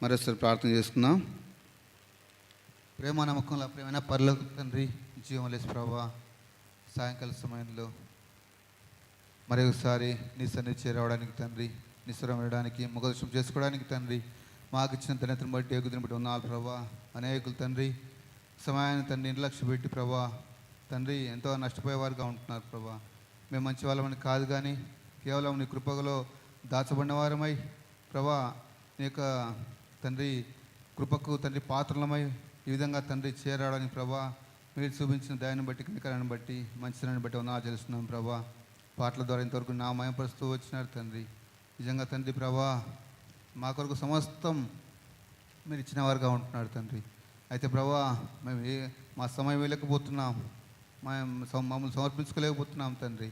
మరోసారి ప్రార్థన చేసుకుందాం. ప్రేమ నమ్మకంలో ప్రేమైన పరలోక తండ్రి, జీవం లేసి ప్రభా, సాయంకాల సమయంలో మరొకసారి నీ సన్నిధి చేరవడానికి తండ్రి, నిస్వరం వేయడానికి, ముఖదర్శనం చేసుకోవడానికి తండ్రి, మాకు ఇచ్చిన ధన్యతను బట్టి ఎగుదిని బట్టి ఉన్నాను ప్రభా. అనేకులు తండ్రి సమయాన్ని తండ్రి నిర్లక్ష్య పెట్టి ప్రభా తండ్రి ఎంతో నష్టపోయేవారుగా ఉంటున్నారు ప్రభా. మేము మంచి వాళ్ళమని కాదు, కానీ కేవలం నీ కృపలో దాచబడిన వారమై ప్రభా, నీ యొక్క తండ్రి కృపకు తండ్రి పాత్రలమై ఈ విధంగా తండ్రి చేరడానికి ప్రభా, మీరు చూపించిన దయాన్ని బట్టి, కనికరాన్ని బట్టి, మంచితనాన్ని బట్టి ఉన్నా తెలుస్తున్నాం ప్రభా. పాటల ద్వారా ఇంతవరకు నా మయపరుస్తూ వచ్చినారు తండ్రి. నిజంగా తండ్రి ప్రభా, మా కొరకు సమస్తం మీరు ఇచ్చిన వారుగా ఉంటున్నారు తండ్రి. అయితే ప్రభా, మేము మా సమయం ఇవ్వలేకపోతున్నాం, మమ్మల్ని సమర్పించుకోలేకపోతున్నాం తండ్రి,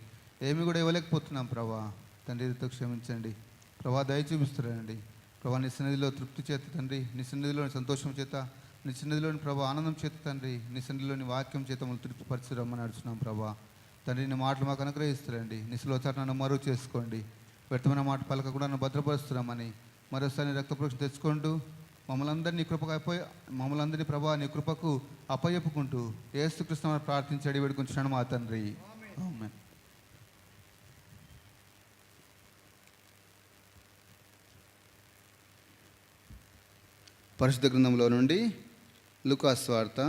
ఏమి కూడా ఇవ్వలేకపోతున్నాం ప్రభా. తండ్రి రీతితో క్షమించండి ప్రభా, దయ చూపిస్తున్నారండి ప్రభా. నీ సన్నిధిలో తృప్తి చేత తండ్రి, నీ సన్నిధిలోని సంతోషం చేత, నీ సన్నిధిలోని ప్రభా ఆనందం చేత తండ్రి, నీ సన్నిధిలోని వాక్యం చేత మమ్మల్ని తృప్తిపరచరమ్మని నడుచున్నాం ప్రభా. తండ్రి నీ మాటలు మాకు అనుగ్రహిస్తారండి. నీ సులోచన నన్ను మరుగు చేసుకోండి, వ్యర్థమైన మాట పలకకుండా నన్ను భద్రపరుస్తున్నామని మరోసారి నీ రక్తప్రోక్షణ తెచ్చుకుంటూ మమ్మల్ని అందరినీ ప్రభా నీ కృపకు అప్పచెప్పుకుంటూ యేసుక్రీస్తుని ప్రార్థించి వేడుకుంటున్నాను మా తండ్రి, ఆమేన్. పరిశుద్ధ గ్రంథంలో నుండి లూకా సువార్త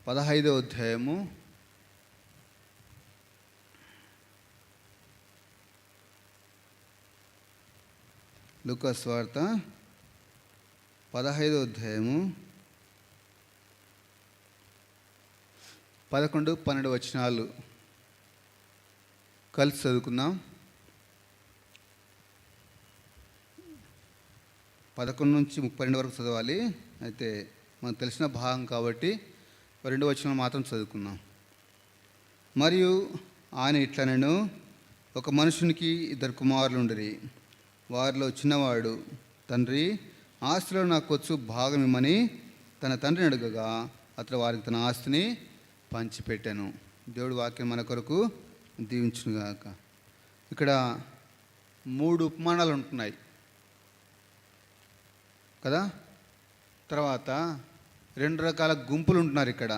15వ అధ్యాయము 11-12 వచనాలు కలిసి చదువుకుందాం. 11 నుంచి 32 వరకు చదవాలి. అయితే మనకు తెలిసిన భాగం కాబట్టి 2 వచనాలు మాత్రం చదువుకుందాం. మరియు ఆయన ఇట్లనెను, ఒక మనుషునికి 2 కుమారులు ఉండిరి. వారిలో చిన్నవాడు, తండ్రి ఆస్తిలో నాకు వచ్చు భాగం ఇమ్మని తన తండ్రిని అడగగా అతడు వారికి తన ఆస్తిని పంచిపెట్టాను. దేవుడి వాక్యం మన కొరకు దీవించునుగాక. ఇక్కడ 3 ఉపమానాలు ఉంటున్నాయి కదా. తర్వాత 2 రకాల గుంపులు ఉంటున్నారు ఇక్కడ.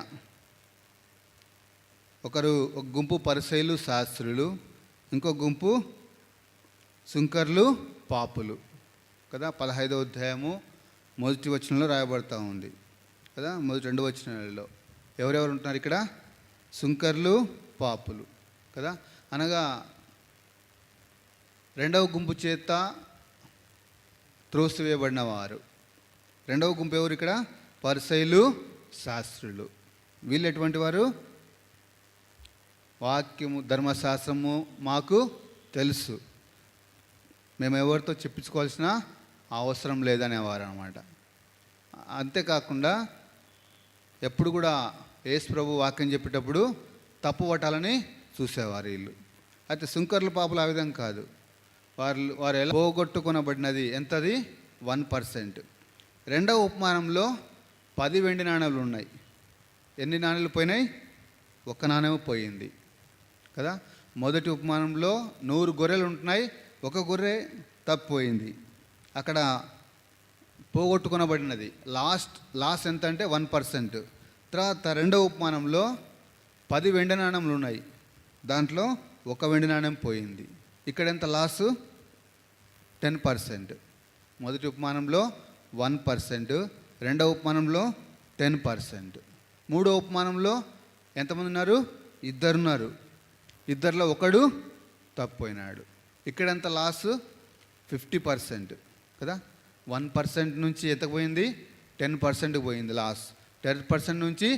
ఒక గుంపు పరిసయ్యులు శాస్త్రులు, ఇంకో గుంపు సుంకర్లు పాపులు కదా. 15వ అధ్యాయము 1వ వచనంలో రాయబడతా ఉంది కదా. మొదటి 2 వచనాలలో ఎవరెవరు ఉంటున్నారు ఇక్కడ? సుంకర్లు, పాపులు కదా. అనగా 2వ గుంపు చేత త్రోసివేయబడిన వారు. 2వ గుంపు ఎవరు ఇక్కడ? పరిసయ్యులు, శాస్త్రులు. వీళ్ళు ఎటువంటి వారు? వాక్యము, ధర్మశాస్త్రము మాకు తెలుసు, మేము ఎవరితో చెప్పించుకోవాల్సిన అవసరం లేదనేవారు అన్నమాట. అంతేకాకుండా ఎప్పుడు కూడా యేసు ప్రభు వాక్యం చెప్పేటప్పుడు తప్పు పట్టాలని చూసేవారు వీళ్ళు. అయితే సుంకర్ల పాపులు ఆ విధంగా కాదు. వారు ఎలా పోగొట్టుకొనబడినది ఎంతది? 1%. 2వ ఉపమానంలో 10 వెండి నాణ్యాలు ఉన్నాయి. ఎన్ని నాణ్యాలు పోయినాయి? 1 నాణ్యం పోయింది కదా. మొదటి ఉపమానంలో 100 గొర్రెలు ఉంటున్నాయి, 1 గొర్రె తప్పిపోయింది. అక్కడ పోగొట్టుకొనబడినది లాస్ ఎంత అంటే 1%. తర్వాత 2వ ఉపమానంలో 10 వెండి నాణ్యములు ఉన్నాయి, దాంట్లో 1 వెండి నాణ్యం పోయింది. ఇక్కడ ఎంత లాసు? 10%. మొదటి ఉపమానంలో 1%, 2వ ఉపమానంలో 10%. 3వ ఉపమానంలో ఎంతమంది ఉన్నారు? 2 ఉన్నారు. 2లో 1 తప్పిపోయినాడు. ఇక్కడంత లాసు 50% కదా. 1% నుంచి ఎంత పోయింది? 10% పోయింది లాస్. 10% నుంచి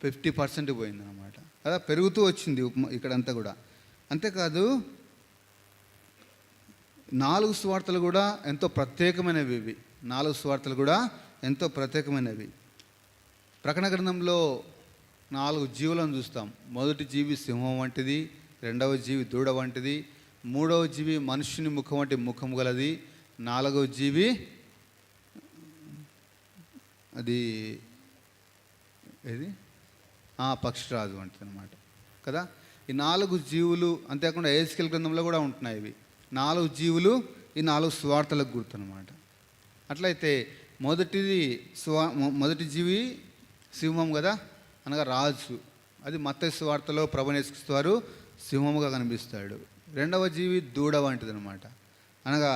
50% పోయింది అన్నమాట కదా. పెరుగుతూ వచ్చింది ఇక్కడంతా కూడా. అంతేకాదు 4 సువార్తలు కూడా ఎంతో ప్రత్యేకమైనవి. ఇవి 4 సువార్తలు కూడా ఎంతో ప్రత్యేకమైనవి. ప్రకటన గ్రంథంలో 4 జీవులను చూస్తాం. మొదటి జీవి సింహం వంటిది, 2వ జీవి దూడ వంటిది, 3వ జీవి మనుష్యుని ముఖం వంటి ముఖం గలది, 4వ జీవి అది ఏది పక్షిరాజు వంటిది అనమాట కదా. ఈ 4 జీవులు అంతేకాకుండా ఎహెజ్కేలు గ్రంథంలో కూడా ఉంటున్నాయి. ఇవి 4 జీవులు ఈ 4 సువార్తలకు గుర్తు అనమాట. అట్లయితే మొదటి జీవి సింహం కదా, అనగా రాజు. అది మత్తయి సువార్తలో ప్రభువుని యేసుక్రీస్తు వారు సింహముగా కనిపిస్తాడు. రెండవ జీవి దూడ వంటిది అనమాట, అనగా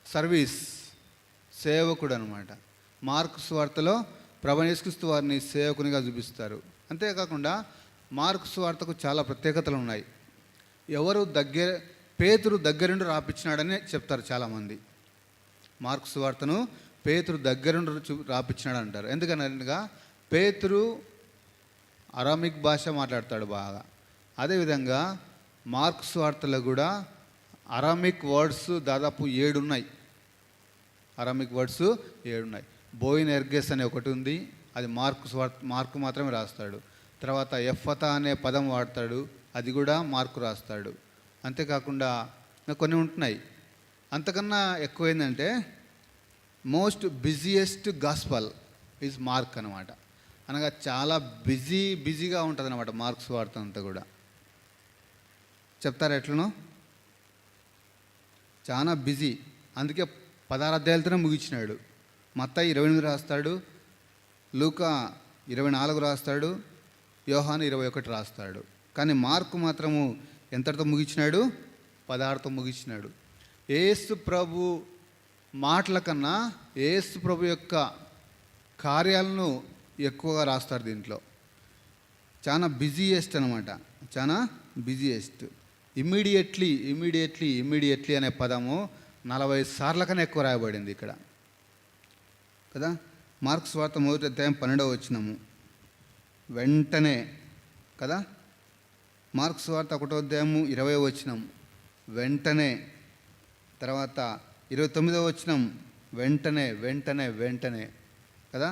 సర్వీస్, సేవకుడు అనమాట. మార్కు సువార్తలో ప్రభువుని యేసుక్రీస్తు వారిని సేవకునిగా చూపిస్తారు. అంతేకాకుండా మార్కు సువార్తకు చాలా ప్రత్యేకతలు ఉన్నాయి. పేతురు దగ్గరుండి రాపించినాడని చెప్తారు చాలామంది. మార్కు సువార్తను పేతురు దగ్గరుండి రాపించినాడు అంటారు. ఎందుకనగా పేతురు అరామిక్ భాష మాట్లాడతాడు బాగా. అదేవిధంగా మార్కు సువార్తలో కూడా అరామిక్ వర్డ్స్ దాదాపు 7 ఉన్నాయి. అరామిక్ వర్డ్స్ 7 ఉన్నాయి. బోయిన్ ఎర్గెస్ అనే ఒకటి ఉంది, అది మార్కు మాత్రమే రాస్తాడు. తర్వాత ఎఫ్ఫతా అనే పదం వాడతాడు, అది కూడా మార్కు రాస్తాడు. అంతేకాకుండా కొన్ని ఉంటున్నాయి. అంతకన్నా ఎక్కువ ఏంటంటే most busiest gospel is mark అనమాట. అనగా చాలా బిజీగా ఉంటుంది అనమాట మార్క్స్ వార్త అంతా కూడా. చెప్తారా ఎట్లనో? చాలా బిజీ. అందుకే 16 అధ్యాయాలతోనే ముగించినాడు. మత్తయి 28 రాస్తాడు, లూకా 24 రాస్తాడు, యోహాను 21 రాస్తాడు. కానీ మార్కు మాత్రము ఎంతటితో ముగించినాడు? 16తో ముగించినాడు. యేసు ప్రభు మాటల కన్నా యేసు ప్రభు యొక్క కార్యాలను ఎక్కువగా రాస్తారు దీంట్లో. చాలా బిజీయెస్ట్ అనమాట, చాలా బిజీయెస్ట్. ఇమ్మీడియట్లీ అనే పదము 40 సార్ల కన్నా ఎక్కువ రాయబడింది ఇక్కడ కదా. మార్కు సువార్త 1వ అధ్యాయం 12వ వచనము వెంటనే కదా. మార్కు సువార్త 1వ అధ్యాయము 20వ వచనం వెంటనే. తర్వాత 29వ వచనం వెంటనే కదా.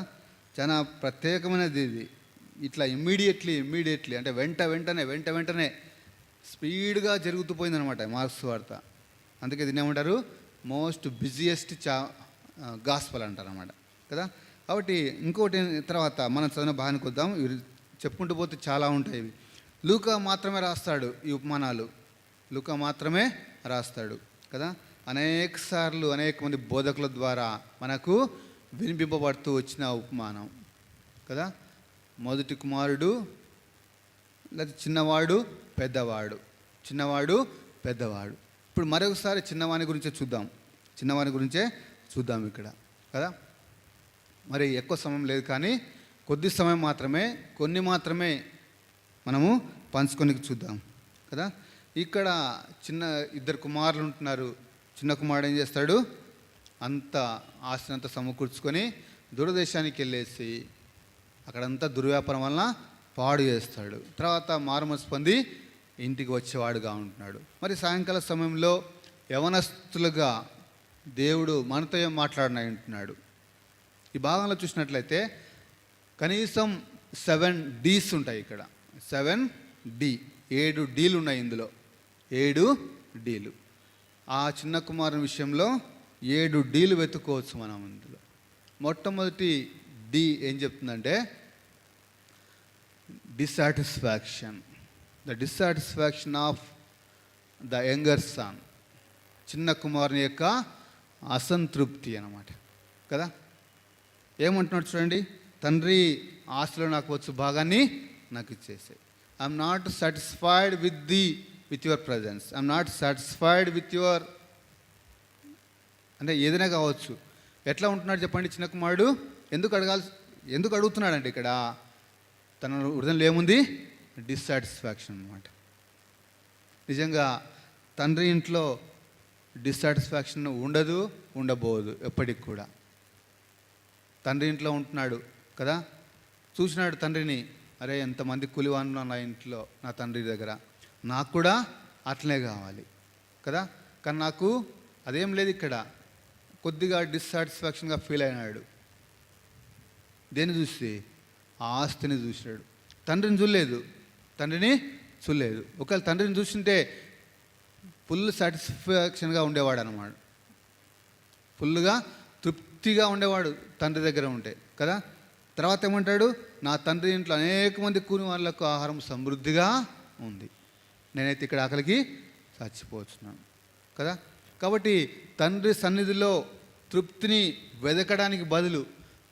చాలా ప్రత్యేకమైనది ఇది. ఇట్లా ఇమ్మీడియట్లీ అంటే వెంటనే స్పీడ్గా జరుగుతూ పోయిందనమాట మార్కు సువార్త. అందుకే దీన్ని ఏమంటారు? మోస్ట్ బిజియెస్ట్ గాస్పల్ అంటారు అన్నమాట కదా. కాబట్టి ఇంకోటి తర్వాత మనం చదివిన భాగానికి వద్దాం. ఇవి చెప్పుకుంటూ పోతే చాలా ఉంటాయి. లూకా మాత్రమే రాస్తాడు ఈ ఉపమానాలు, లూకా మాత్రమే రాస్తాడు కదా. అనేక సార్లు అనేక మంది బోధకుల ద్వారా మనకు వినిపింపబడుతూ వచ్చిన ఉపమానం కదా. మొదటి కుమారుడు, లేదా చిన్నవాడు పెద్దవాడు. ఇప్పుడు మరొకసారి చిన్నవాని గురించే చూద్దాం ఇక్కడ కదా. మరి ఎక్కువ సమయం లేదు, కానీ కొద్ది సమయం మాత్రమే, కొన్ని మాత్రమే మనము పంచుకొని చూద్దాం కదా. ఇక్కడ 2 కుమారులు ఉంటున్నారు. చిన్న కుమారుడు ఏం చేస్తాడు? అంత ఆస్తినంతా సమకూర్చుకొని దూరదేశానికి వెళ్ళేసి అక్కడంతా దుర్వ్యాపారం వలన పాడు చేస్తాడు. తర్వాత మారుమనసు పొంది ఇంటికి వచ్చేవాడుగా ఉంటున్నాడు. మరి సాయంకాల సమయంలో యవనస్తులుగా దేవుడు మనతో ఏం మాట్లాడినా ఉంటున్నాడు. ఈ భాగంలో చూసినట్లయితే కనీసం 7 Ds ఉంటాయి ఇక్కడ. 7 డీలు ఉన్నాయి ఇందులో, 7 డీలు. ఆ చిన్న కుమారుని విషయంలో 7 డీలు వెతుక్కోవచ్చు మనం ఇందులో. మొట్టమొదటి డి ఏం చెప్తుందంటే the dissatisfaction of the younger sun. చిన్న కుమారుని యొక్క అసంతృప్తి అన్నమాట కదా. ఏమంటున్నాడు చూడండి, తండ్రి ఆస్తిలో నాకు వచ్చు భాగాన్ని నాకు ఇచ్చేసాయి. I'm not satisfied with your presence, I'm not satisfied with your, అంటే ఏదైనా కావచ్చు. ఎట్లా ఉంటున్నాడు చెప్పండి చిన్న కుమారుడు? ఎందుకు అడుగుతున్నాడంటే ఇక్కడ తన హృదయంలో ఏముంది? డిస్సాటిస్ఫాక్షన్ అన్నమాట. నిజంగా తండ్రి ఇంట్లో డిస్సాటిస్ఫాక్షన్ ఉండబోదు ఎప్పటికి కూడా. తండ్రి ఇంట్లో ఉంటున్నాడు కదా, చూసినాడు తండ్రిని, అరే ఎంతమంది కూలివాళ్ళు నా ఇంట్లో, నా తండ్రి దగ్గర, నాకు కూడా అట్లనే కావాలి కదా. కానీ నాకు అదేం లేదు ఇక్కడ. కొద్దిగా డిస్సాటిస్ఫాక్షన్గా ఫీల్ అయినాడు. దేన్ని చూసి? ఆ ఆస్తిని చూసినాడు. తండ్రిని చూడలేదు. ఒకవేళ తండ్రిని చూసింటే ఫుల్ సాటిస్ఫాక్షన్గా ఉండేవాడు అన్నమాట. ఫుల్గా తృప్తిగా ఉండేవాడు తండ్రి దగ్గర ఉంటే కదా. తర్వాత ఏమంటాడు? నా తండ్రి ఇంట్లో అనేక మంది కూలి వాళ్ళకు ఆహారం సమృద్ధిగా ఉంది, నేనైతే ఇక్కడ ఆకలికి చచ్చిపోతున్నాను కదా. కాబట్టి తండ్రి సన్నిధిలో తృప్తిని వెదకడానికి బదులు,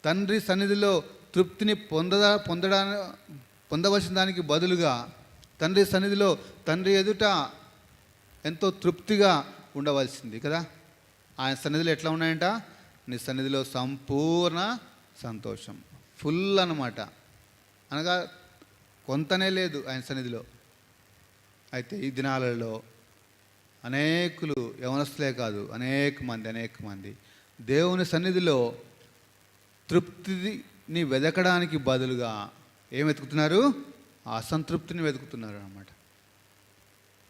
తండ్రి సన్నిధిలో తృప్తిని పొందవలసిన దానికి బదులుగా, తండ్రి సన్నిధిలో తండ్రి ఎదుట ఎంతో తృప్తిగా ఉండవలసింది కదా. ఆయన సన్నిధిలో ఎట్లా ఉన్నాయంట? నీ సన్నిధిలో సంపూర్ణ సంతోషం, ఫుల్ అన్నమాట. అనగా కొంతనే లేదు ఆయన సన్నిధిలో. అయితే ఈ దినాలలో అనేకులు, యవనస్తులే కాదు, అనేక మంది దేవుని సన్నిధిలో తృప్తిని వెదకడానికి బదులుగా ఏం వెతుకుతున్నారు? అసంతృప్తిని వెతుకుతున్నారు అన్నమాట.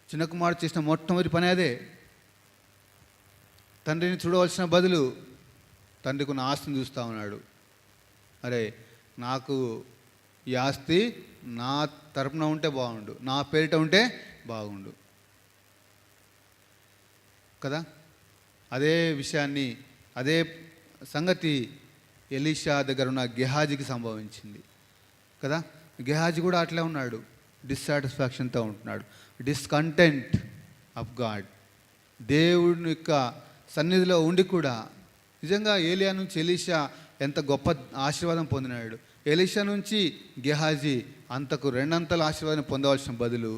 చిన్న కుమారుడు చేసిన మొట్టమొదటి పని అదే. తండ్రిని చూడవలసిన బదులు తండ్రికి ఉన్న ఆస్తిని చూస్తూ ఉన్నాడు. అరే, నాకు ఈ ఆస్తి నా తరపున ఉంటే బాగుండు, నా పేరిట ఉంటే బాగుండు కదా. అదే విషయాన్ని, అదే సంగతి ఎలీషా దగ్గర ఉన్న గెహాజీకి సంభవించింది కదా. గెహాజీ కూడా అట్లే ఉన్నాడు, డిస్సాటిస్ఫాక్షన్తో ఉంటున్నాడు, డిస్కంటెంట్ ఆఫ్ గాడ్. దేవుని యొక్క సన్నిధిలో ఉండి కూడా నిజంగా ఏలియా నుంచి ఎలీషా ఎంత గొప్ప ఆశీర్వాదం పొందినాడు. ఎలీషా నుంచి గెహాజీ అంతకు రెండంతల ఆశీర్వాదం పొందవలసిన బదులు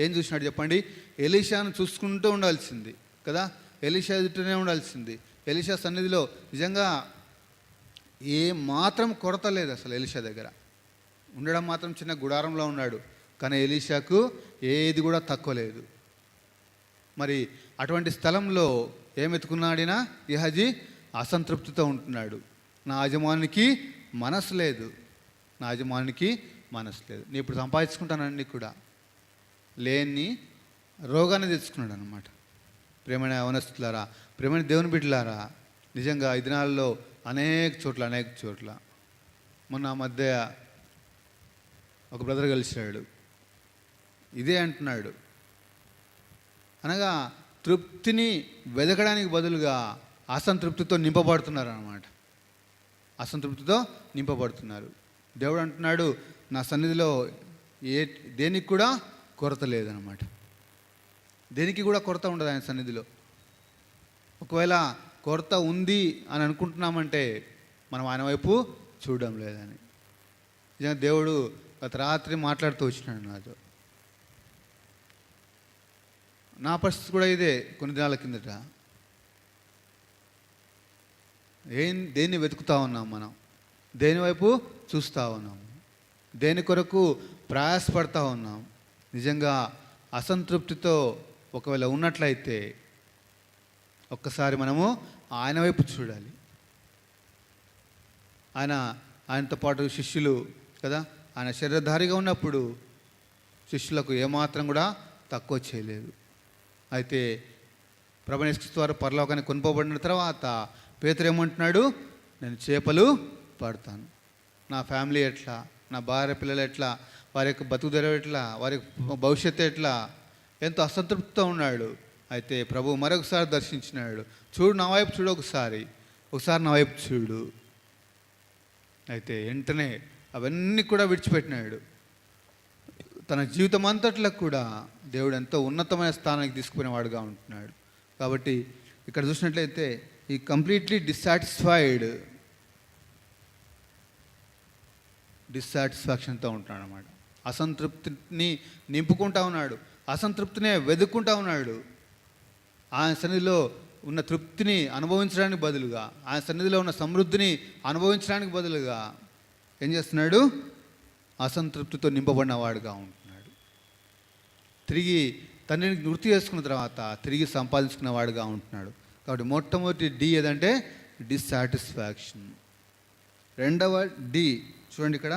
ఏం చూసినాడు చెప్పండి? ఎలీషాను చూసుకుంటూ ఉండాల్సింది కదా, ఎలీషా ఎదుటనే ఉండాల్సింది. ఎలీషా సన్నిధిలో నిజంగా ఏ మాత్రం కొరత లేదు అసలు. ఎలీషా దగ్గర ఉండడం మాత్రం చిన్న గుడారంలో ఉన్నాడు, కానీ ఎలీషాకు ఏది కూడా తక్కువ లేదు. మరి అటువంటి స్థలంలో ఏం ఎత్తుకున్నాడినా గెహాజీ? అసంతృప్తితో ఉంటున్నాడు. నా యజమానికి మనసు లేదు, నా యజమానికి మనసు లేదు. నేను ఇప్పుడు సంపాదించుకుంటానన్నీ కూడా లేని రోగాన్ని తెచ్చుకున్నాడు అనమాట. ప్రేమైన యవనస్తులారా, ప్రేమైన దేవుని బిడ్డలారా, నిజంగా ఈ దినాల్లో అనేక చోట్ల మొన్న మధ్య ఒక బ్రదర్ కలిశాడు, ఇదే అంటున్నాడు. అనగా తృప్తిని వెదకడానికి బదులుగా అసంతృప్తితో నింపబడుతున్నారు అన్నమాట. అసంతృప్తితో నింపబడుతున్నారు. దేవుడు అంటున్నాడు, నా సన్నిధిలో దేనికి కూడా కొరత లేదనమాట. దేనికి కూడా కొరత ఉండదు ఆయన సన్నిధిలో. ఒకవేళ కొరత ఉంది అని అనుకుంటున్నామంటే మనం ఆయన వైపు చూడడం లేదని. నిజంగా దేవుడు గత రాత్రి మాట్లాడుతూ వచ్చినాడు నాతో. నా పరిస్థితి కూడా ఇదే. కొన్ని దినాల కిందట దేన్ని వెతుకుతా ఉన్నాం మనం? దేని వైపు చూస్తూ ఉన్నాం? దేని కొరకు ప్రయాసపడతా ఉన్నాం? నిజంగా అసంతృప్తితో ఒకవేళ ఉన్నట్లయితే ఒక్కసారి మనము ఆయన వైపు చూడాలి. ఆయనతో పాటు శిష్యులు కదా, ఆయన శరీరధారిగా ఉన్నప్పుడు శిష్యులకు ఏమాత్రం కూడా తక్కువ చేయలేదు. అయితే ప్రభువు యేసు క్రీస్తు వారు పరలోకానికి కొనుపోబడిన తర్వాత పేతురు ఏమంటున్నాడు? నేను చేపలు పడతాను. నా ఫ్యామిలీ ఎట్లా, నా భార్య పిల్లలు ఎట్లా, వారి యొక్క బతుకుదెరువు ఎట్లా, వారి భవిష్యత్తు ఎట్లా, ఎంతో అసంతృప్తితో ఉన్నాడు. అయితే ప్రభువు మరొకసారి దర్శించినాడు. చూడు, నా వైపు చూడు, ఒకసారి నా వైపు చూడు. అయితే వెంటనే అవన్నీ కూడా విడిచిపెట్టినాడు. తన జీవితం అంతట్లో కూడా దేవుడు ఎంతో ఉన్నతమైన స్థానానికి తీసుకుపోయినవాడుగా ఉంటున్నాడు. కాబట్టి ఇక్కడ చూసినట్లయితే ఈ కంప్లీట్లీ డిస్సాటిస్ఫాక్షన్తో ఉంటున్నాడు అన్నమాట. అసంతృప్తిని నింపుకుంటా ఉన్నాడు, అసంతృప్తినే వెతుక్కుంటా ఉన్నాడు. ఆయన సన్నిధిలో ఉన్న తృప్తిని అనుభవించడానికి బదులుగా, ఆయన సన్నిధిలో ఉన్న సమృద్ధిని అనుభవించడానికి బదులుగా ఏం చేస్తున్నాడు? అసంతృప్తితో నింపబడిన వాడుగా ఉంటున్నాడు. తిరిగి తండ్రిని గుర్తు చేసుకున్న తర్వాత తిరిగి సంపాదించుకున్న వాడుగా ఉంటున్నాడు. కాబట్టి మొట్టమొదటి డి ఏదంటే డిస్సాటిస్ఫాక్షన్. రెండవ డి చూడండి, ఇక్కడ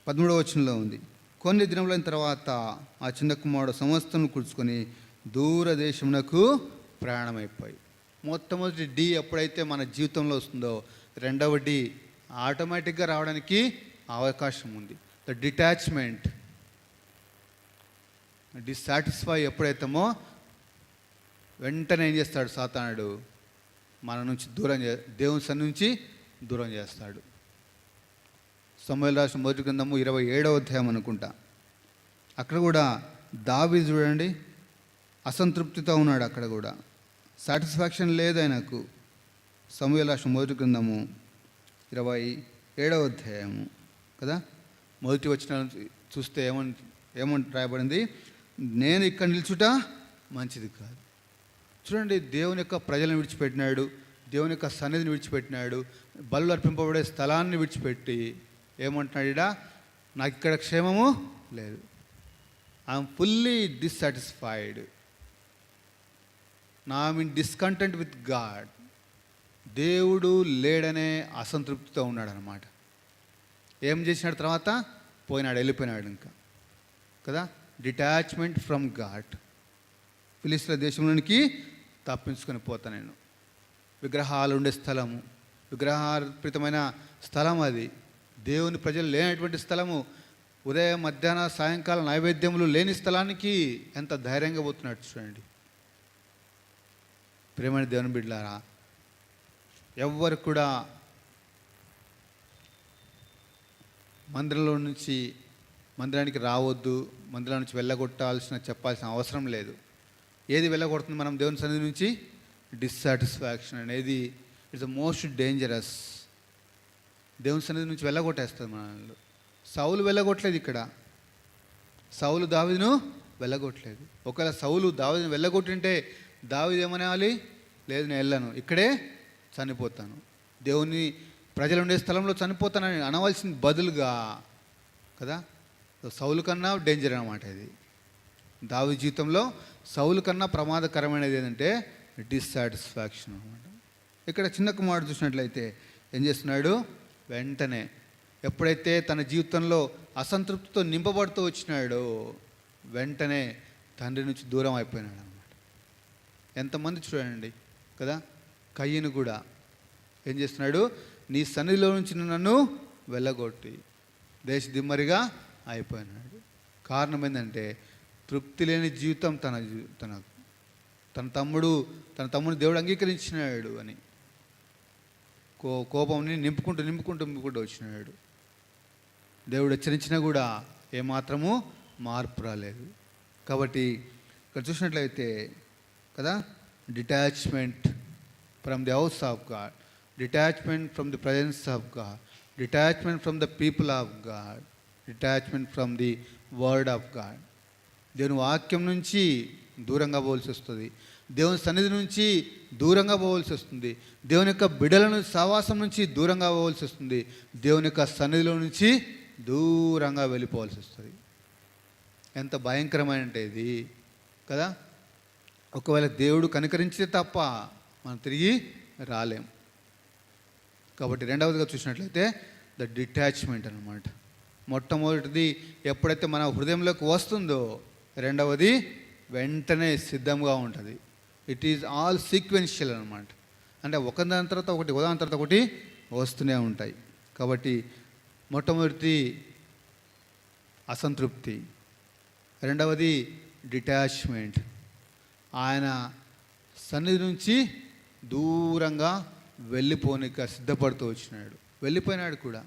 13వ వచనంలో ఉంది. కొన్ని దినములైన తర్వాత ఆ చిన్న కుమారుడు సమస్తం కూర్చుకొని దూరదేశమునకు ప్రయాణమైపోయి. మొట్టమొదటి డి ఎప్పుడైతే మన జీవితంలో వస్తుందో రెండవ డి ఆటోమేటిక్గా రావడానికి అవకాశం ఉంది. The detachment. డిస్సాటిస్ఫై ఎప్పుడైతామో వెంటనే ఏం చేస్తాడు సాతానుడు? మన నుంచి దేవుని సన్నిధి నుంచి దూరం చేస్తాడు. సమూయేలు రాసిన మొదటి గ్రంథము 27వ అధ్యాయం అనుకుంటా. అక్కడ కూడా దావీదు చూడండి, అసంతృప్తితో ఉన్నాడు. అక్కడ కూడా సాటిస్ఫాక్షన్ లేదు ఆయనకు. సమూయేలు రాసిన మొదటి గ్రంథము 27వ అధ్యాయము కదా, మొదటి వచనం చూస్తే ఏమని రాయబడింది? నేను ఇక్కడ నిల్చుట మంచిది కాదు. చూడండి, దేవుని యొక్క ప్రజలను విడిచిపెట్టినాడు, దేవుని యొక్క సన్నిధిని విడిచిపెట్టినాడు, బలులు అర్పింపబడే స్థలాన్ని విడిచిపెట్టి ఏమంటున్నాడు? ఇడా నాకు ఇక్కడ క్షేమము లేదు, ఐఎమ్ ఫుల్లీ డిస్సాటిస్ఫైడ్, నా ఐఎమ్ డిస్కంటెంట్ విత్ గాడ్. దేవుడు లేడనే అసంతృప్తితో ఉన్నాడు అన్నమాట. ఏం చేసినాడు? తర్వాత పోయినాడు, వెళ్ళిపోయినాడు ఇంకా కదా. Detachment from God. ఫిలిష్తీయుల దేశంలోనికి తప్పించుకొని పోతా నేను. విగ్రహాలు ఉండే స్థలము, విగ్రహార్పితమైన స్థలం అది, దేవుని ప్రజలు లేనటువంటి స్థలము, ఉదయం మధ్యాహ్న సాయంకాలం నైవేద్యములు లేని స్థలానికి ఎంత ధైర్యంగా పోతున్నాడు చూడండి. ప్రేమైన దేవుని బిడ్డలారా, ఎవ్వరు కూడా మందిరానికి రావద్దు, మందిరం నుంచి చెప్పాల్సిన అవసరం లేదు. ఏది వెళ్ళగొడుతుంది మనం దేవుని సన్నిధి నుంచి? డిస్సాటిస్ఫాక్షన్ అనేది ఇట్స్ ద మోస్ట్ డేంజరస్. దేవుని సన్నిధి నుంచి వెళ్ళగొట్టేస్తుంది మనల్ని. సౌలు వెళ్ళగొట్టలేదు ఇక్కడ, సౌలు దావీదును వెళ్ళగొట్టలేదు. ఒకవేళ సౌలు దావీదును వెళ్ళగొట్టింటే దావీదు ఏమనేవాలి? లేదు, నేను వెళ్ళను, ఇక్కడే చనిపోతాను, దేవుని ప్రజలు ఉండే స్థలంలో చనిపోతానని అనవలసిన బదులుగా కదా, సౌలు కన్నా డేంజర్ అన్నమాట ఇది. దావీదు జీవితంలో సౌలు కన్నా ప్రమాదకరమైనది ఏంటంటే డిస్సాటిస్ఫాక్షన్ అనమాట. ఇక్కడ చిన్న కుమారుడు చూసినట్లయితే ఏం చేస్తున్నాడు? వెంటనే ఎప్పుడైతే తన జీవితంలో అసంతృప్తితో నింపబడుతూ వచ్చినాడో వెంటనే తండ్రి నుంచి దూరం అయిపోయినాడు అనమాట. ఎంతమంది చూడండి కదా, కయ్యను కూడా ఏం చేస్తున్నాడు? నీ సన్నిధిలో నుంచి నన్ను వెళ్ళగొట్టి దేశదిమ్మరిగా అయిపోయినాడు. కారణం ఏంటంటే తృప్తి లేని జీవితం తన తమ్ముడు దేవుడు అంగీకరించినాడు అని కోపంని నింపుకుంటూ వచ్చినాడు. దేవుడు హెచ్చరించినా కూడా ఏమాత్రము మార్పు రాలేదు. కాబట్టి ఇక్కడ చూసినట్లయితే కదా, detachment from the house of God, detachment from the presence of God, detachment from the people of God, detachment from the word of God. దేవుని వాక్యం నుంచి దూరంగా పోవాల్సి వస్తుంది, దేవుని సన్నిధి నుంచి దూరంగా పోవాల్సి వస్తుంది, దేవుని యొక్క బిడలను సహవాసం నుంచి దూరంగా పోవాల్సి వస్తుంది, దేవుని యొక్క సన్నిధిలో నుంచి దూరంగా వెళ్ళిపోవాల్సి వస్తుంది. ఎంత భయంకరమైన ఇది కదా. ఒకవేళ దేవుడు కనికరించితే తప్ప మనం తిరిగి రాలేం. కాబట్టి రెండవదిగా చూసినట్లయితే ద డిటాచ్మెంట్ అన్నమాట. మొట్టమొదటిది ఎప్పుడైతే మన హృదయంలోకి వస్తుందో, రెండవది వెంటనే సిద్ధంగా ఉంటుంది. ఇట్ ఈజ్ ఆల్ సీక్వెన్షియల్ అనమాట. అంటే ఒకదాని తర్వాత ఒకటి వస్తూనే ఉంటాయి. కాబట్టి మొట్టమొదటి అసంతృప్తి, రెండవది డిటాచ్మెంట్. ఆయన సన్నిధి నుంచి దూరంగా వెళ్ళిపోనిక సిద్ధపడుతూ వచ్చినాడు, వెళ్ళిపోయినాడు కూడా.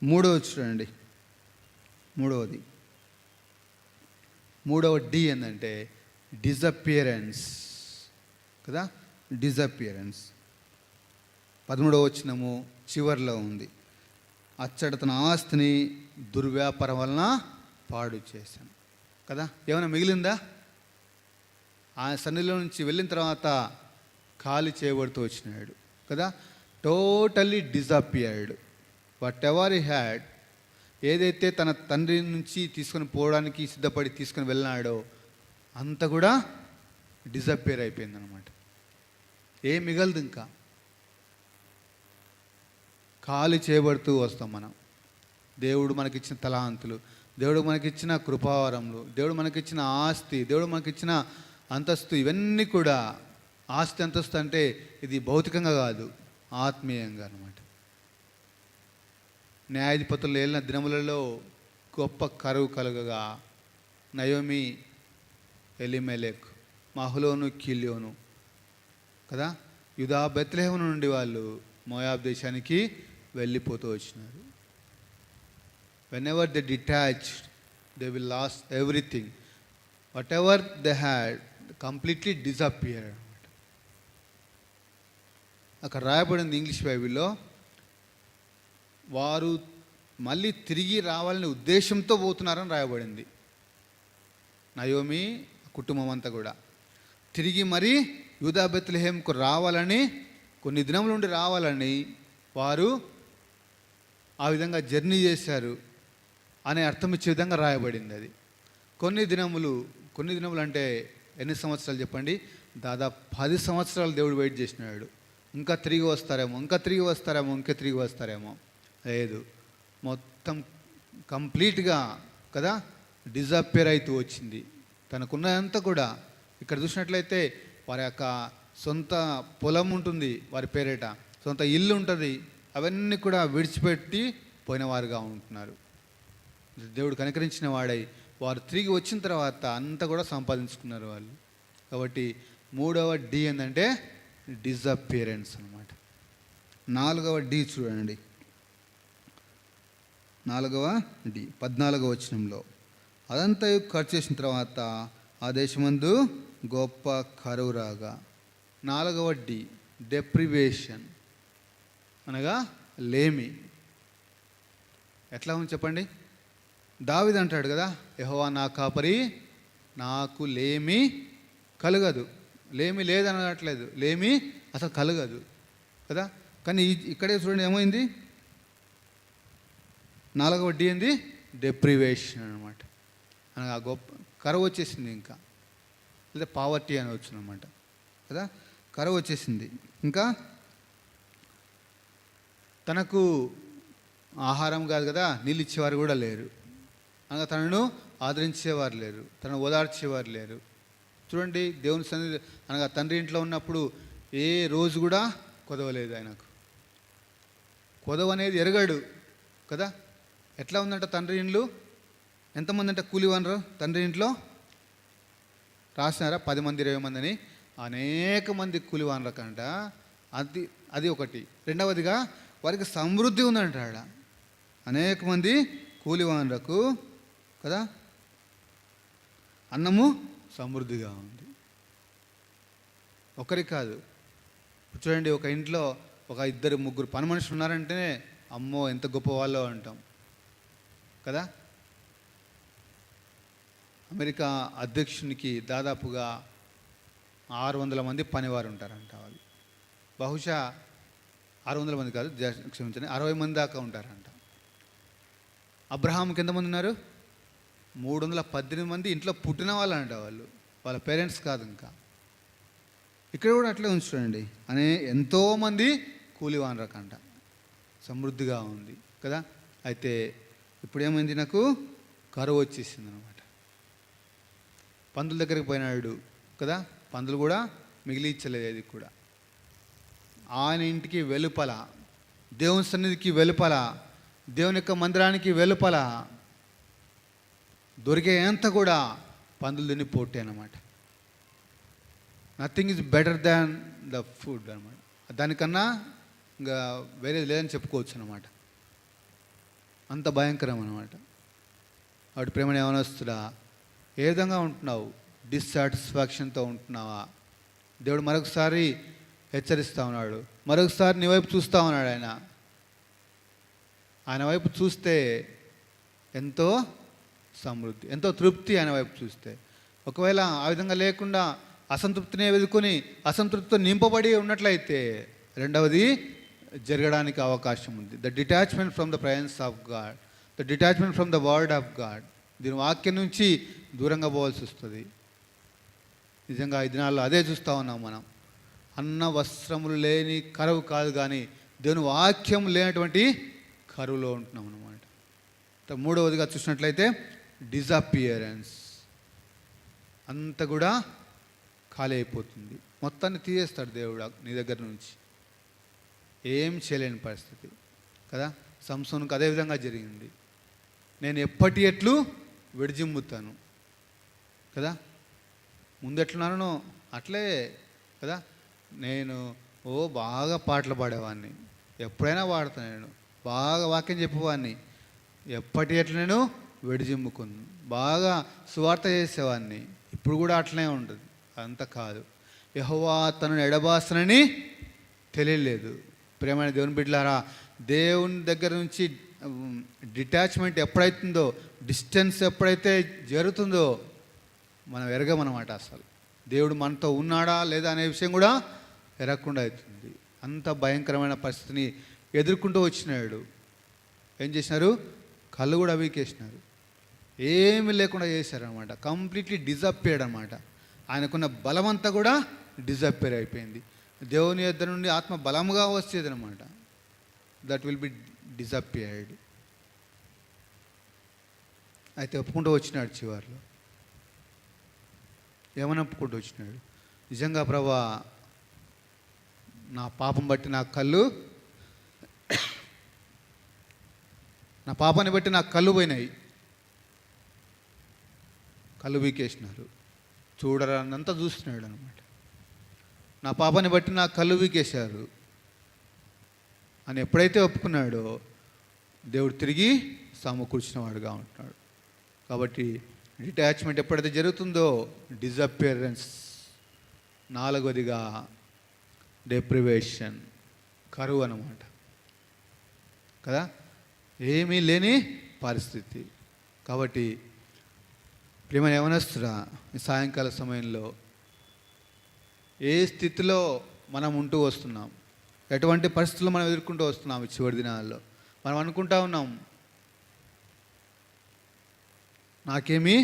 మూడవది చూడండి, మూడవ డి ఏంటంటే డిజపియరెన్స్ కదా. డిజపియరెన్స్ 13వ వచనము చివరిలో ఉంది. అచ్చట తన ఆస్తిని దుర్వ్యాపారం వలన పాడు చేశాను కదా. ఏమైనా మిగిలిందా? ఆ సన్నిధిలో నుంచి వెళ్ళిన తర్వాత ఖాళీ చేయబడుతూ వచ్చినాడు కదా. Totally disappeared. What ever he had, ఏదైతే తన తండ్రి నుంచి తీసుకొని పోవడానికి సిద్ధపడి తీసుకొని వెళ్ళినాడో అంతా కూడా డిజపియర్ అయిపోయిందనమాట. ఏం మిగలదు, ఇంకా ఖాళీ చేయబడుతూ వస్తాం మనం. దేవుడు మనకిచ్చిన తలాంతులు, దేవుడు మనకిచ్చిన కృపావరములు, దేవుడు మనకిచ్చిన ఆస్తి, దేవుడు మనకిచ్చిన అంతస్తు, ఇవన్నీ కూడా ఆస్తి అంతస్తు అంటే ఇది భౌతికంగా కాదు, ఆత్మీయంగా అనమాట. న్యాయాధిపతులు ఏలిన దినములలో గొప్ప కరువు కలుగగా నయోమి, ఎలిమెలెక్, మహలోను, కిల్యోను కదా, యూదా బెత్లెహేము నుండి వాళ్ళు మోయాబ్ దేశానికి వెళ్ళిపోతూ వచ్చినారు. whenever they detached, they will lose everything. Whatever they had, completely disappear. అక్కడ రాయబడింది ఇంగ్లీష్ బైబిల్లో, వారు మళ్ళీ తిరిగి రావాలనే ఉద్దేశంతో పోతున్నారని రాయబడింది. నయోమి కుటుంబం అంతా కూడా తిరిగి మరి యూదా బెత్లెహేంకు రావాలని, కొన్ని దినముల నుండి రావాలని వారు ఆ విధంగా జర్నీ చేశారు అనే అర్థం ఇచ్చే విధంగా రాయబడింది. అది కొన్ని దినములు అంటే ఎన్ని సంవత్సరాలు చెప్పండి? దాదాపు 10 సంవత్సరాలు దేవుడు వెయిట్ చేసినాడు. ఇంకా తిరిగి వస్తారేమో. లేదు, మొత్తం కంప్లీట్గా కదా డిజపియర్ అవుతూ వచ్చింది. తనకున్నదంతా కూడా ఇక్కడ చూసినట్లయితే వారి యొక్క సొంత పొలం ఉంటుంది, వారి పేరిట సొంత ఇల్లు ఉంటుంది, అవన్నీ కూడా విడిచిపెట్టి పోయిన వారుగా ఉంటున్నారు. దేవుడు కనికరించిన వాడై వారు తిరిగి వచ్చిన తర్వాత అంతా కూడా సంపాదించుకున్నారు వాళ్ళు. కాబట్టి 3వ డి ఏంటంటే డిజపియరెన్స్ అనమాట. 4వ డి చూడండి. 4వ డి 14వ వచనంలో, అదంతా ఖర్చు చేసిన తర్వాత ఆ దేశమందు గొప్ప కరువు రాగా. 4వ డి డెప్రివేషన్, అనగా లేమి. ఎట్లా ఉంది చెప్పండి? దావీదు అంటాడు కదా, యెహోవా నా కాపరి, నాకు లేమి కలగదు. లేమి లేదనట్లేదు, లేమి అసలు కలగదు కదా. కానీ ఇక్కడే చూడండి ఏమైంది, 4వ డి ఏంది? డెప్రివేషన్ అనమాట. అనగా గొప్ప కరువు వచ్చేసింది, ఇంకా లేదా పావర్టీ అని వచ్చింది అనమాట కదా. కరువు వచ్చేసింది. ఇంకా తనకు ఆహారం కాదు కదా, నీళ్ళు ఇచ్చేవారు కూడా లేరు, అనగా తనను ఆదరించేవారు లేరు, తనను ఓదార్చేవారు లేరు. చూడండి, దేవుని సన్నిధి అనగా తండ్రి ఇంట్లో ఉన్నప్పుడు ఏ రోజు కూడా కొదవలేదు ఆయనకు. కొదవ అనేది ఎరగాడు కదా. ఎట్లా ఉందంట తండ్రి ఇండ్లు? ఎంతమంది అంటే కూలివానరు తండ్రి ఇంట్లో? రాసినారా? 10 మంది 20 మంది అని. అనేక మంది కూలివానరకంట. అది ఒకటి. రెండవదిగా వారికి సమృద్ధి ఉందంట ఆడ. అనేక మంది కూలివానరకు కదా అన్నము సమృద్ధిగా ఉంది. ఒకరికి కాదు. చూడండి, ఒక ఇంట్లో ఒక 2 3 పని మనుషులు ఉన్నారంటేనే అమ్మో ఎంత గొప్ప వాళ్ళో అంటాం కదా. అమెరికా అధ్యక్షునికి దాదాపుగా 600 మంది పనివారు ఉంటారంట. వాళ్ళు బహుశా 600 మంది కాదు, క్షమించండి, 60 మంది దాకా ఉంటారంట. అబ్రహాంకి ఎంతమంది ఉన్నారు? 318 మంది ఇంట్లో పుట్టిన వాళ్ళు అంట. వాళ్ళ పేరెంట్స్ కాదు. ఇంకా ఇక్కడ కూడా అట్లే ఉంచుకోండి, ఎంతోమంది కూలివానరకంట. సమృద్ధిగా ఉంది కదా. అయితే ఇప్పుడు ఏమైంది, నాకు కరువు వచ్చేసింది అనమాట. పందుల దగ్గరికి పోయినాడు కదా, పందులు కూడా మిగిలి ఇచ్చలేదు. అది కూడా ఆయన ఇంటికి వెలుపల, దేవుని సన్నిధికి వెలుపల, దేవుని యొక్క మందిరానికి వెలుపల దొరికేంత కూడా పందులు తిని పోటీ అనమాట. Nothing is better than the food అనమాట. దానికన్నా ఇంకా వేరేది లేదని చెప్పుకోవచ్చు అనమాట. అంత భయంకరం అనమాట. వాటి ప్రేమను ఏమైనా వస్తుందా? ఏ విధంగా ఉంటున్నావు? డిస్సాటిస్ఫాక్షన్తో ఉంటున్నావా? దేవుడు మరొకసారి హెచ్చరిస్తూ ఉన్నాడు, మరొకసారి నీ వైపు చూస్తూ ఉన్నాడు. ఆయన వైపు చూస్తే ఎంతో సమృద్ధి, ఎంతో తృప్తి. ఆయన వైపు చూస్తే ఒకవేళ ఆ విధంగా లేకుండా అసంతృప్తిని వెతుకొని అసంతృప్తితో నింపబడి ఉన్నట్లయితే రెండవది జరగడానికి అవకాశం ఉంది. The detachment from the presence of God, the detachment from the word of God. దీని వాక్యం నుంచి దూరంగా పోవాల్సి వస్తుంది. నిజంగా ఈ దినాల్లో అదే చూస్తూ ఉన్నాం మనం. అన్న వస్త్రములు లేని కరువు కాదు, కానీ దేవుని వాక్యం లేనటువంటి కరువులో ఉంటున్నాం అన్నమాట. మూడవదిగా చూసినట్లయితే డిజపియరెన్స్. అంత కూడా ఖాళీ అయిపోతుంది, మొత్తాన్ని తీసేస్తాడు దేవుడు నీ దగ్గర నుంచి. ఏం చేయలేని పరిస్థితి కదా. సంసోనుకు అదే విధంగా జరిగింది. నేను ఎప్పటి ఎట్లు విడిజిమ్ముతాను కదా. ముందు ఎట్లున్నానో అట్లే కదా. నేను బాగా పాటలు పాడేవాడిని, ఎప్పుడైనా పాడతాను. నేను బాగా వాక్యం చెప్పేవాడిని, ఎప్పటి ఎట్లా నేను విడిజిమ్ముకున్నాను. బాగా సువార్త చేసేవాడిని, ఇప్పుడు కూడా అట్లనే ఉంటుంది. అంత కాదు. యెహోవా తనను ఎడబాసనని తెలియలేదు. ప్రేమైన దేవుని బిడ్డలారా, దేవుని దగ్గర నుంచి డిటాచ్మెంట్ ఎప్పుడైతుందో, డిస్టెన్స్ ఎప్పుడైతే జరుగుతుందో మనం ఎరగమన్నమాట. అసలు దేవుడు మనతో ఉన్నాడా లేదా అనే విషయం కూడా ఎరగకుండా అవుతుంది. అంత భయంకరమైన పరిస్థితిని ఎదుర్కొంటూ వచ్చినాడు. ఏం చేసినారు? కళ్ళు కూడా వీకేసినారు, ఏమి లేకుండా చేశారనమాట. కంప్లీట్లీ డిజప్పేర్డ్ అనమాట. ఆయనకున్న బలమంతా కూడా డిజప్పేర్ అయిపోయింది. దేవుని యొద్ద నుండి ఆత్మ బలంగా వచ్చేది అనమాట. That will be disappeared. అయితే ఒప్పుకుంటూ వచ్చినాడు. చివరిలో ఏమని ఒప్పుకుంటూ వచ్చినాడు? నిజంగా ప్రభువా, నా పాపం బట్టి నా పాపాన్ని బట్టి నా కళ్ళు పోయినాయి. కళ్ళు వీకేసినారు, చూడరానంతా చూస్తున్నాడు అనమాట. నా పాపాన్ని బట్టి నా కళ్ళు వీకేశారు అని ఎప్పుడైతే ఒప్పుకున్నాడో దేవుడు తిరిగి సమకూర్చిన వాడుగా ఉంటున్నాడు. కాబట్టి డిటాచ్మెంట్ ఎప్పుడైతే జరుగుతుందో డిజపియరెన్స్. 4వదిగా డెప్రివేషన్, కరువు అన్నమాట కదా, ఏమీ లేని పరిస్థితి. కాబట్టి ప్రియమైన యవనస్తుడా, ఈ సాయంకాల సమయంలో ఏ స్థితిలో మనం ఉంటూ వస్తున్నాం, ఎటువంటి పరిస్థితులు మనం ఎదుర్కొంటూ వస్తున్నాం ఈ చివరి దినాల్లో? మనం అనుకుంటా ఉన్నాం, నాకేమీ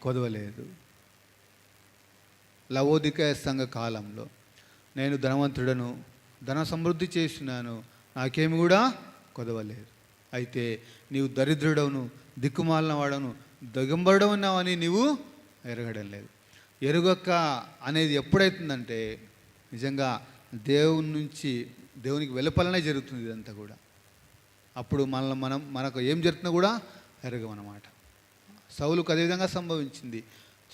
కొదవలేదు. లవోదికయ సంఘ కాలంలో నేను ధనవంతుడను, ధన సమృద్ధి చేస్తున్నాను, నాకేమి కూడా కొదవలేదు. అయితే నీవు దరిద్రుడవును, దిక్కుమాలిన వాడను, దిగంబరుడవున్నావని నీవు ఎరగడం లేదు. ఎరుగక్క అనేది ఎప్పుడైతుందంటే నిజంగా దేవునికి వెలుపలనే జరుగుతుంది ఇదంతా కూడా. అప్పుడు మనకు ఏం జరుగుతుందో కూడా ఎరగమన్నమాట. సౌలుకు అదేవిధంగా సంభవించింది.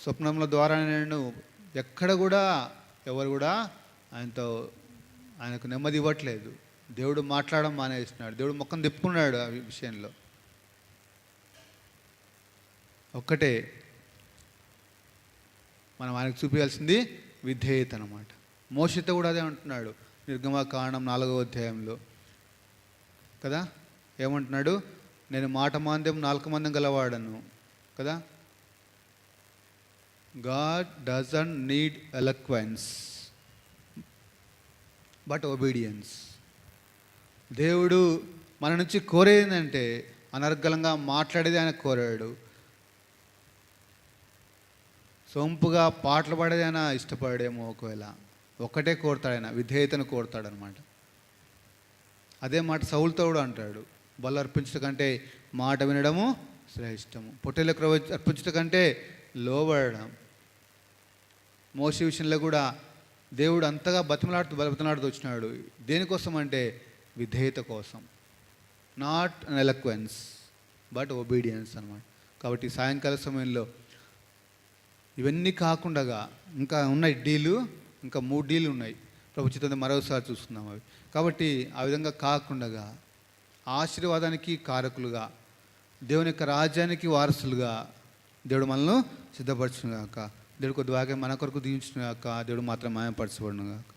స్వప్నముల ద్వారా నేను ఎక్కడ కూడా ఎవరు కూడా ఆయనకు నెమ్మది ఇవ్వట్లేదు. దేవుడు మాట్లాడడం మానేస్తున్నాడు, దేవుడు ముఖం తిప్పుకున్నాడు ఆ విషయంలో. ఒక్కటే మనం ఆయనకు చూపించాల్సింది విధేయత అన్నమాట. మోషతో కూడా అదే అంటున్నాడు నిర్గమకాండం 4వ అధ్యాయంలో కదా. ఏమంటున్నాడు? నేను మాట మాంద్యం నాలుక మందం గలవాడను కదా. God doesn't need eloquence but obedience. దేవుడు మన నుంచి కోరేదంటే అనర్గళంగా మాట్లాడేది ఆయన కోరాడు. సొంపుగా పాటలు పాడేది ఆయన ఇష్టపడేమో, ఒకవేళ ఒక్కటే కోరుతాడు ఆయన, విధేయతను కోరుతాడనమాట. అదే మాట సౌలుతో కూడా అంటాడు, బలు అర్పించడం కంటే మాట వినడము శ్రేష్టము, పొట్టేలకు అర్పించడం కంటే లోబడడం. మోషే విషయంలో కూడా దేవుడు అంతగా బతిమలాడుతూ వచ్చినాడు. దేనికోసం అంటే విధేయత కోసం. నాట్ అన్ ఎలక్వెన్స్ బట్ ఒబీడియన్స్ అన్నమాట. కాబట్టి సాయంకాల సమయంలో ఇవన్నీ కాకుండా ఇంకా ఉన్నాయి ఇంకా 3 డీలు ఉన్నాయి. ప్రభు చిత్తం మరోసారి చూస్తున్నాం అవి. కాబట్టి ఆ విధంగా కాకుండా ఆశీర్వాదానికి కారకులుగా, దేవుని యొక్క రాజ్యానికి వారసులుగా దేవుడు మనల్ని సిద్ధపరచును గాక. దేవుడు కొద్ది వాక్యం మన కొరకు దీవించును గాక. దేవుడు మాత్రం మాయపరచబడును గాక.